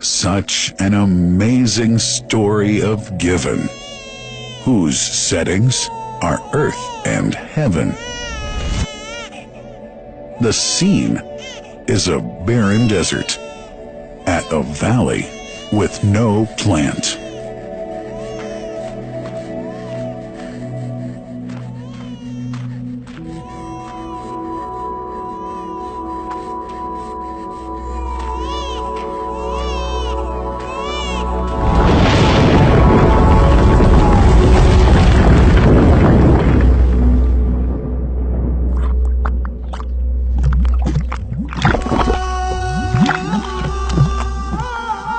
Such an amazing story of giving, whose settings are earth and heaven. The scene is a barren desert at a valley with no plant.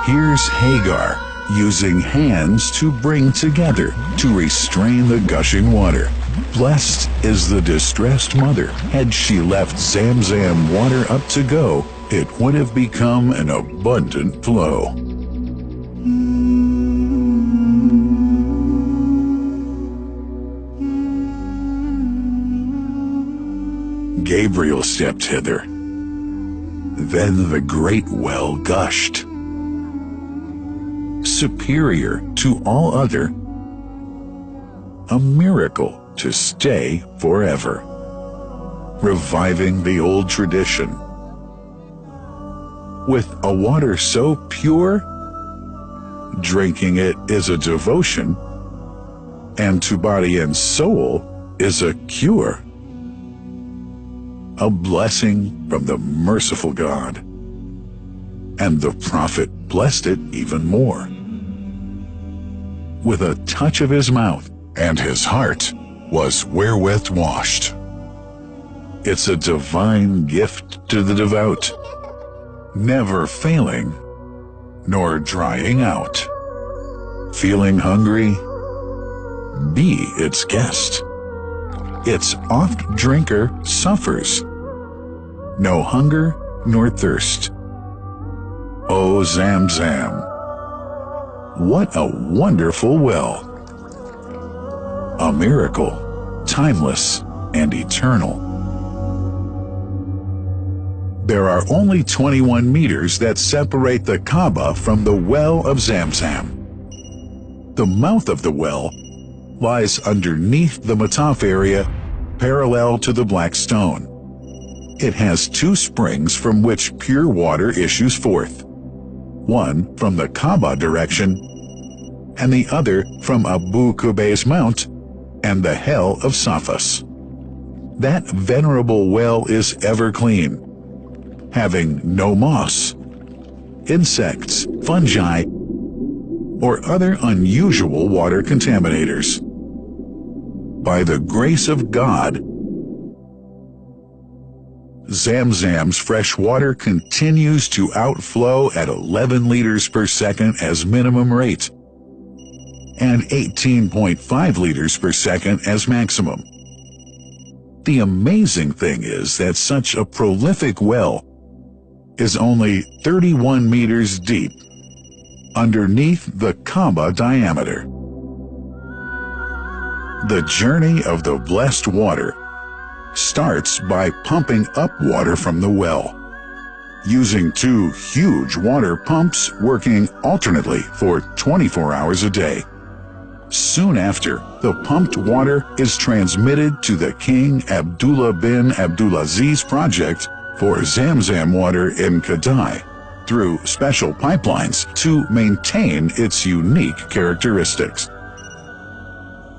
Here's Hagar using hands to bring together to restrain the gushing water. Blessed is the distressed mother. Had she left zamzam water up to go, it would have become an abundant flow. Gabriel stepped hither. Then the great well gushed. Superior to all other, a miracle to stay forever, reviving the old tradition. With a water so pure, drinking it is a devotion, and to body and soul is a cure, a blessing from the merciful God. And the prophet blessed it even more. With a touch of his mouth, and his heart was wherewith washed. It's a divine gift to the devout, never failing, nor drying out. Feeling hungry? Be its guest. Its oft-drinker suffers, no hunger nor thirst. O Zamzam, what a wonderful well! A miracle, timeless and eternal. There are only 21 meters that separate the Kaaba from the well of Zamzam. The mouth of the well lies underneath the Mataf area, parallel to the black stone. It has two springs from which pure water issues forth. One from the Kaaba direction, and the other from Abu Qubay's mount and the hell of Safas. That venerable well is ever clean, having no moss, insects, fungi, or other unusual water contaminators. By the grace of God, Zamzam's fresh water continues to outflow at 11 liters per second as minimum rate, and 18.5 liters per second as maximum. The amazing thing is that such a prolific well is only 31 meters deep, underneath the Kaaba diameter. The journey of the blessed water starts by pumping up water from the well, using two huge water pumps working alternately for 24 hours a day. Soon after, the pumped water is transmitted to the King Abdullah bin Abdulaziz project for Zamzam water in Kadai through special pipelines to maintain its unique characteristics.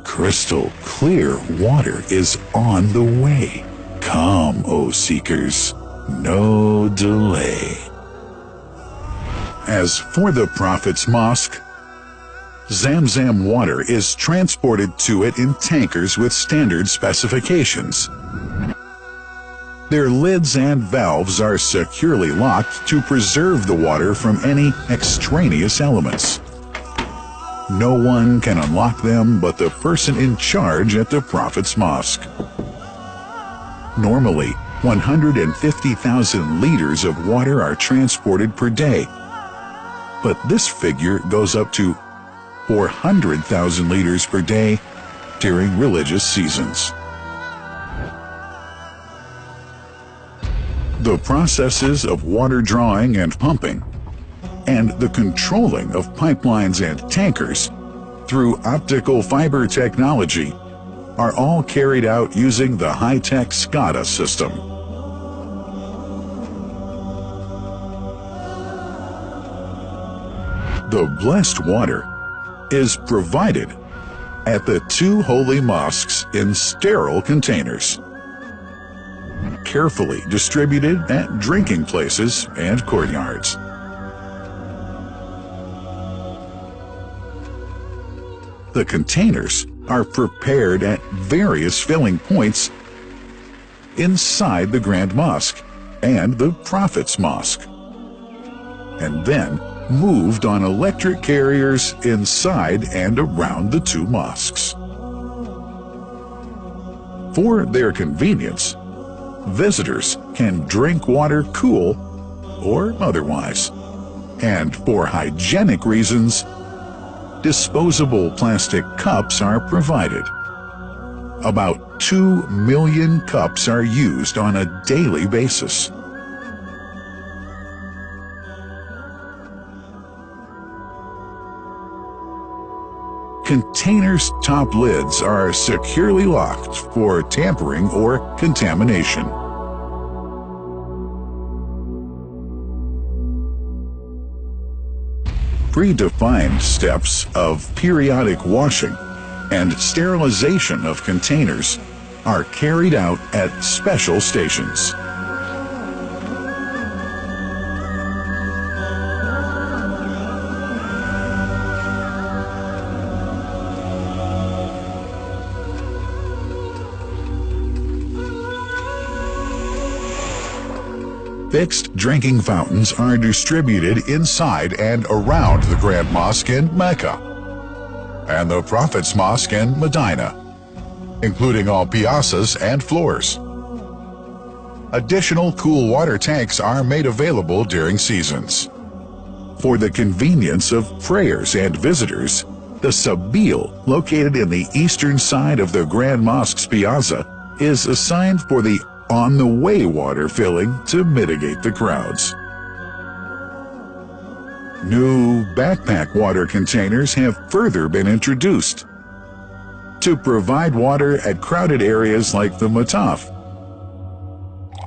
Crystal clear water is on the way. Come, O seekers, no delay. As for the Prophet's mosque, Zamzam water is transported to it in tankers with standard specifications. Their lids and valves are securely locked to preserve the water from any extraneous elements. No one can unlock them but the person in charge at the Prophet's mosque. Normally, 150,000 liters of water are transported per day, but this figure goes up to 400,000 liters per day during religious seasons. The processes of water drawing and pumping and the controlling of pipelines and tankers through optical fiber technology are all carried out using the high-tech SCADA system. The blessed water is provided at the two holy mosques in sterile containers, carefully distributed at drinking places and courtyards. The containers are prepared at various filling points inside the Grand Mosque and the Prophet's Mosque, and then moved on electric carriers inside and around the two mosques. For their convenience, visitors can drink water cool or otherwise, and for hygienic reasons, disposable plastic cups are provided. About 2 million cups are used on a daily basis. Containers' top lids are securely locked for tampering or contamination. Predefined steps of periodic washing and sterilization of containers are carried out at special stations. Fixed drinking fountains are distributed inside and around the Grand Mosque in Mecca and the Prophet's Mosque in Medina, including all piazzas and floors. Additional cool water tanks are made available during seasons. For the convenience of prayers and visitors, the Sabil, located in the eastern side of the Grand Mosque's piazza, is assigned for the on-the-way water filling to mitigate the crowds. New backpack water containers have further been introduced to provide water at crowded areas like the Mataf.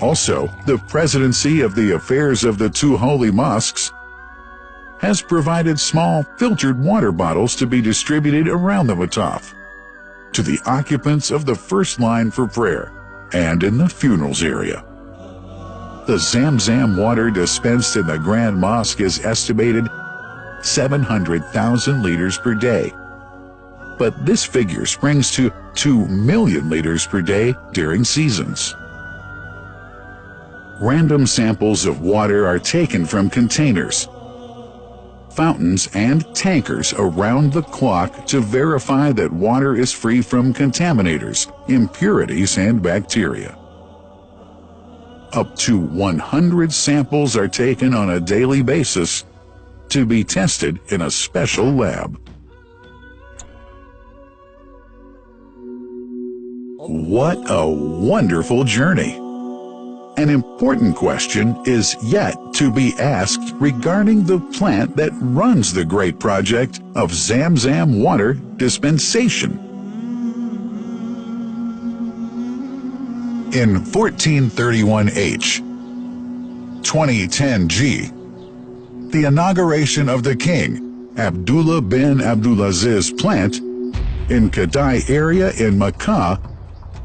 Also, the Presidency of the Affairs of the Two Holy Mosques has provided small filtered water bottles to be distributed around the Mataf to the occupants of the first line for prayer and in the funerals area. The zamzam water dispensed in the Grand Mosque is estimated 700,000 liters per day, but this figure springs to 2 million liters per day during seasons. Random samples of water are taken from containers, fountains, and tankers around the clock to verify that water is free from contaminators, impurities, and bacteria. Up to 100 samples are taken on a daily basis to be tested in a special lab. What a wonderful journey! An important question is yet to be asked regarding the plant that runs the great project of Zamzam water dispensation. In 1431H, 2010G, the inauguration of the king, Abdullah bin Abdulaziz's plant in Kadai area in Makkah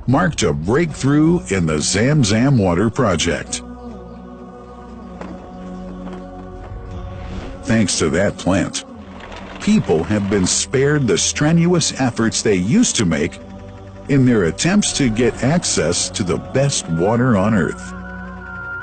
marked a breakthrough in the Zamzam water project. Thanks to that plant, people have been spared the strenuous efforts they used to make in their attempts to get access to the best water on earth.